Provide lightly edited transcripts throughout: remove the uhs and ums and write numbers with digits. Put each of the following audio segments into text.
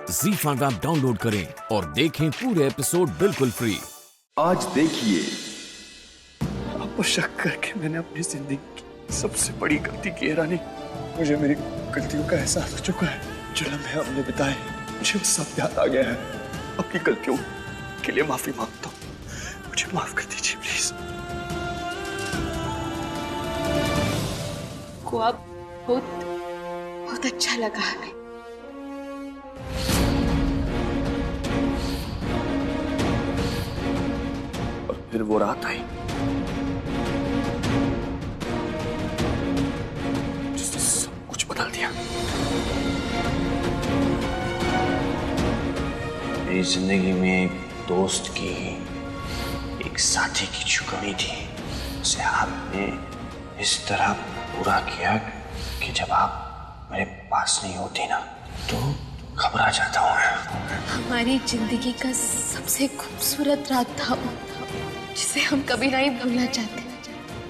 ZEE5 app download करें और देखें पूरे एपिसोड बिल्कुल फ्री। आज देखिए, आपको शक करके मैंने अपनी जिंदगी की सबसे बड़ी गलती की है रानी। मुझे मेरी गलतियों का एहसास हो चुका है। जो लम्हे हमने बिताए मुझे वो सब याद आ गया है। अपनी गलतियों के लिए माफी मांगता हूँ, मुझे माफ कर दीजिए प्लीज। को अब बहुत अच्छा लगा हमें। और फिर वो रात आई जिसने सब कुछ बदल दिया। मेरी जिंदगी में एक दोस्त की, एक साथी की जो कमी थी, उसे आपने इस तरह पूरा किया कि जब आप मेरे पास नहीं होती ना तो घबरा जाता हूँ मैं। हमारी जिंदगी का सबसे खूबसूरत रात था वो, जिसे हम कभी नहीं भूलना चाहते।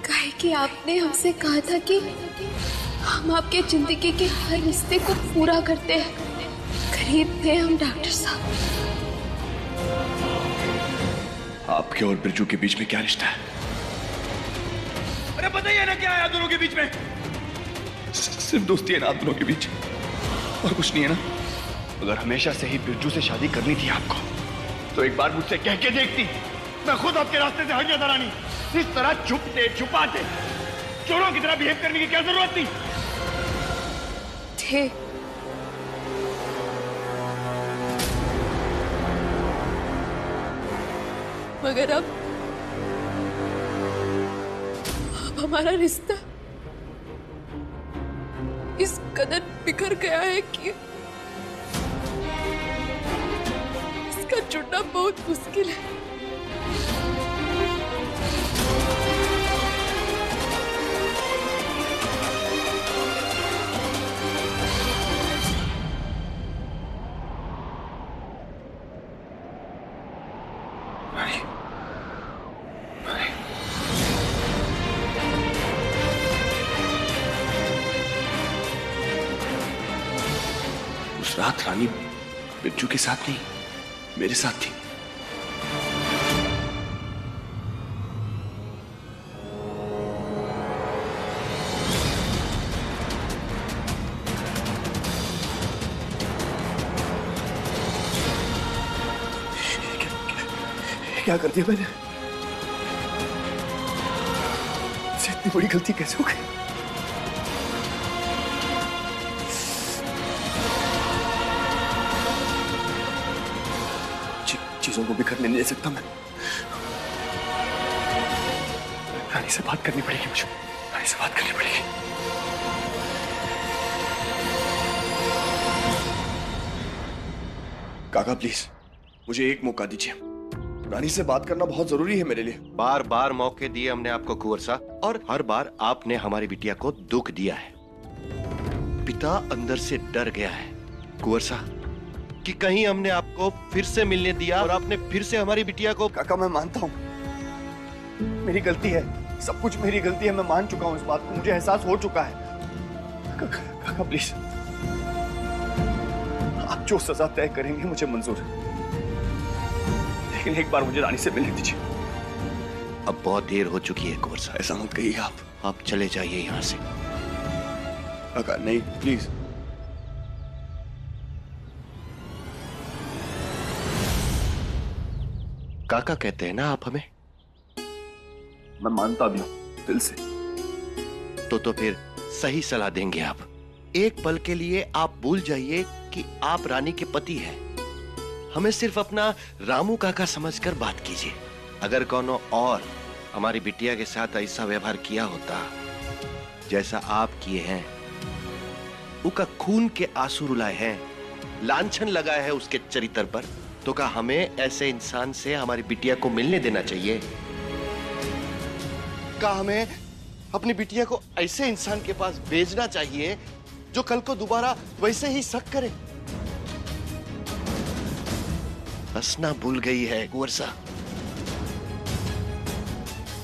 काहे कि आपने हमसे कहा था कि हम आपके जिंदगी के हर रिश्ते को पूरा करते हैं। गरीब थे हम डॉक्टर साहब। आपके और बिरजू के बीच में क्या रिश्ता है? अरे बताइए ना क्या है आप दोनों के बीच में? सिर्फ दोस्ती है ना आप दोनों के बीच, और कुछ नहीं है ना? अगर हमेशा से ही बिरजू से शादी करनी थी आपको तो एक बार मुझसे कह के देखती। मैं खुद आपके रास्ते से हट जाता रानी। इस तरह छुपते छुपाते चोरों की तरह बिहेव करने की क्या जरूरत थी? थे मगर अब हमारा रिश्ता इस कदर बिखर गया है कि इसका जुड़ना बहुत मुश्किल है। उस रात रानी बिरजू के साथ नहीं, मेरे साथ थी। क्या कर दिया मैंने? मुझसे इतनी बड़ी गलती कैसे हो गई? चीजों को बिखरने नहीं दे सकता मैं। रानी से बात करनी पड़ेगी मुझे। रानी से बात करनी पड़ेगी। काका प्लीज मुझे एक मौका दीजिए। रानी से बात करना बहुत जरूरी है मेरे लिए। बार बार मौके दिए हमने आपको कुंवर सा, और हर बार आपने हमारी बिटिया को दुख दिया है। पिता अंदर से डर गया है कुंवर सा कि कहीं हमने आपको फिर से मिलने दिया और आपने फिर से हमारी बिटिया को। काका मैं मानता हूँ मेरी गलती है, सब कुछ मेरी गलती है। मैं मान चुका हूँ इस बात को, मुझे एहसास हो चुका है। काका प्लीज आप जो सजा तय करेंगे मुझे मंजूर है, लेकिन एक बार मुझे रानी से मिलने दीजिए। अब बहुत देर हो चुकी है कुंवर सा, ऐसा मत कहिए आप चले जाइए यहाँ से। काका नहीं प्लीज। काका कहते हैं ना आप हमें। मैं मानता भी हूं दिल से। तो फिर सही सलाह देंगे आप। एक पल के लिए आप भूल जाइए कि आप रानी के पति हैं। हमें सिर्फ अपना रामू काका समझकर बात कीजिए। अगर कोनो और हमारी बिटिया के साथ ऐसा व्यवहार किया होता जैसा आप किए हैं, उसका खून के आंसू रुलाए हैं, लांछन लगाया है उसके चरित्र पर, तो क्या हमें ऐसे इंसान से हमारी बिटिया को मिलने देना चाहिए? क्या हमें अपनी बिटिया को ऐसे इंसान के पास भेजना चाहिए जो कल को दोबारा वैसे ही शक करे? हंसना भूल गई है कुंवर सा,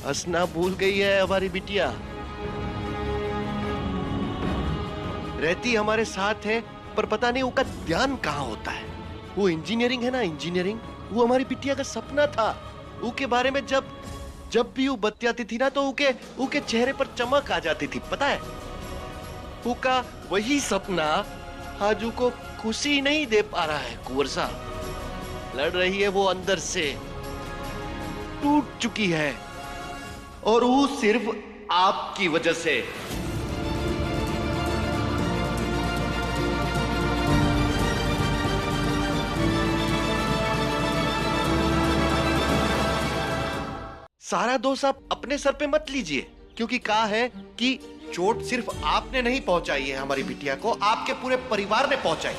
हंसना भूल गई है हमारी बिटिया। रहती हमारे साथ है पर पता नहीं उनका ध्यान कहां होता है। वो इंजीनियरिंग है ना, इंजीनियरिंग, वो हमारी बिटिया का सपना था। उसके बारे में जब भी वो बतियाती थी ना तो उके चेहरे पर चमक आ जाती थी, पता है? उका वही सपना आज को खुशी नहीं दे पा रहा है कुंवर साहब। लड़ रही है वो अंदर से, टूट चुकी है, और वो सिर्फ आपकी वजह से। सारा दोष आप अपने सर पे मत लीजिए, क्योंकि कहा है कि चोट सिर्फ आपने नहीं पहुंचाई है हमारी बिटिया को, आपके पूरे परिवार ने पहुंचाई।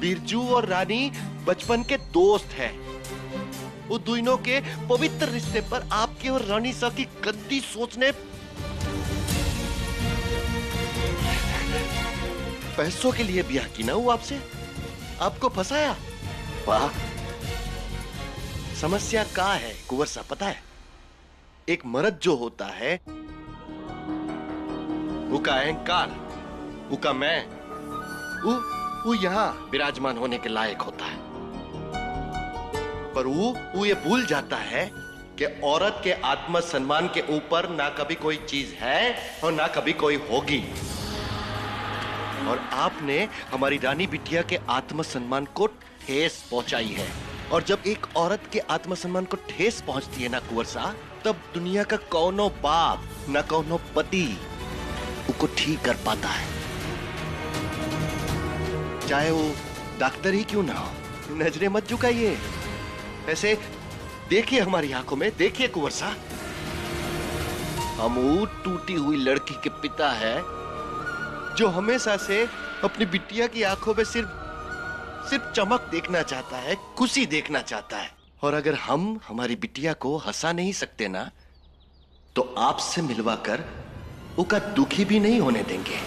बिरजू और रानी बचपन के दोस्त हैं। वो दोनों के पवित्र रिश्ते पर आपके और रानी साहब की गंदी सोच ने पैसों के लिए ब्याह की ना वो आपसे, आपको फंसाया। वाह, समस्या क्या है कुंवर साहब पता है? एक मर्द जो होता है, उसका अहंकार, उसका मैं, वो यहां विराजमान होने के लायक होता है, पर वो ये भूल जाता है कि औरत के आत्मसम्मान के ऊपर ना कभी कोई चीज है और ना कभी कोई होगी। और आपने हमारी रानी बिटिया के आत्मसम्मान को ठेस पहुंचाई है, और जब एक औरत के आत्मसम्मान को ठेस पहुंचती है ना कुंवर साहब, तब दुनिया का कौनो बाप ना कौनो पति उसको ठीक कर पाता है, चाहे वो डॉक्टर ही क्यों ना हो। नजरें मत झुकाइए, ऐसे देखिए हमारी आंखों में, देखिए कुंवर साहब, हम वो टूटी हुई लड़की के पिता है जो हमेशा से अपनी बिटिया की आंखों में सिर्फ चमक देखना चाहता है, खुशी देखना चाहता है। और अगर हम हमारी बिटिया को हंसा नहीं सकते ना, तो आपसे मिलवाकर उसका दुखी भी नहीं होने देंगे।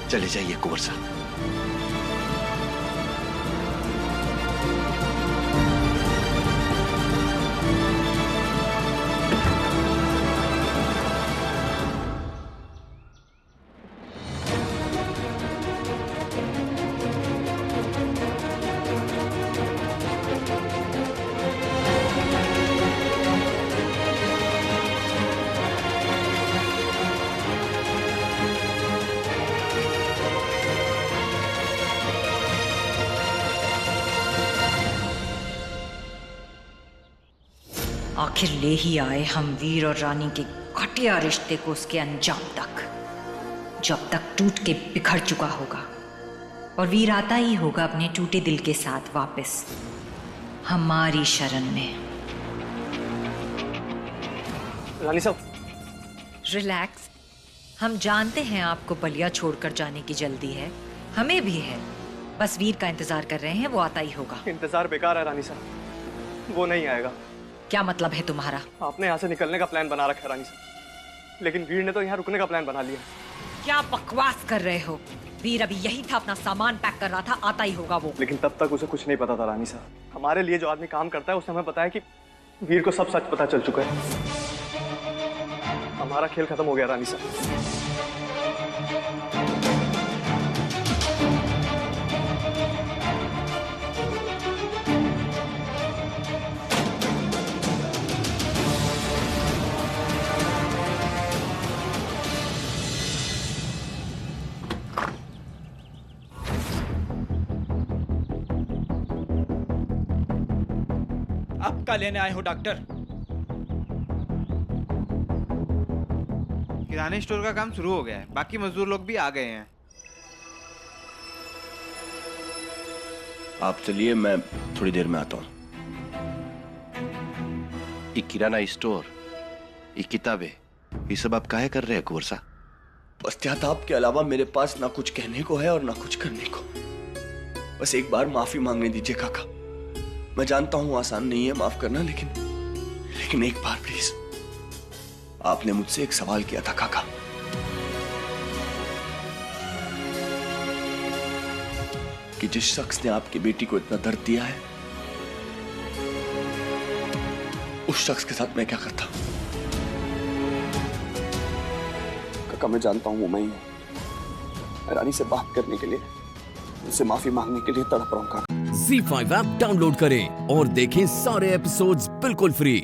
चले जाइए कुंवर साहब। आखिर ले ही आए हम वीर और रानी के घटिया रिश्ते को उसके अंजाम तक, जब तक टूट के बिखर चुका होगा, और वीर आता ही होगा अपने टूटे दिल के साथ वापस हमारी शरण में। रानी साहब, रिलैक्स, हम जानते हैं आपको बलिया छोड़कर जाने की जल्दी है, हमें भी है, बस वीर का इंतजार कर रहे हैं, वो आता ही होगा। इंतजार बेकार है रानी साहब, वो नहीं आएगा। क्या मतलब है तुम्हारा? आपने यहाँ से निकलने का प्लान बना रखा है रानी साहब, लेकिन वीर ने तो यहाँ रुकने का प्लान बना लिया। क्या बकवास कर रहे हो? वीर अभी यही था, अपना सामान पैक कर रहा था, आता ही होगा वो। लेकिन तब तक उसे कुछ नहीं पता था रानी साहब। हमारे लिए जो आदमी काम करता है उसने हमें बताया कि वीर को सब सच पता चल चुका है। हमारा खेल खत्म हो गया रानी साहब। अब क्या लेने आए हो डॉक्टर? किराने स्टोर का काम शुरू हो गया है, बाकी मजदूर लोग भी आ गए हैं। आप चलिए, मैं थोड़ी देर में आता हूँ। ये किराना स्टोर, ये किताबें, ये सब आप काहे कर रहे हैं कुंवर साहब? पश्चाताप के अलावा मेरे पास ना कुछ कहने को है और ना कुछ करने को। बस एक बार माफी मांगने दीजिए काका। मैं जानता हूं आसान नहीं है माफ करना, लेकिन एक बार प्लीज। आपने मुझसे एक सवाल किया था काका, कि जिस शख्स ने आपकी बेटी को इतना दर्द दिया है, उस शख्स के साथ मैं क्या करता। काका मैं जानता हूं वो मैं ही हूं, मैं रानी से बात करने के लिए, उनसे माफी मांगने के लिए तड़प रहा हूँ। ZEE5 ऐप डाउनलोड करें और देखें सारे एपिसोड्स बिल्कुल फ्री।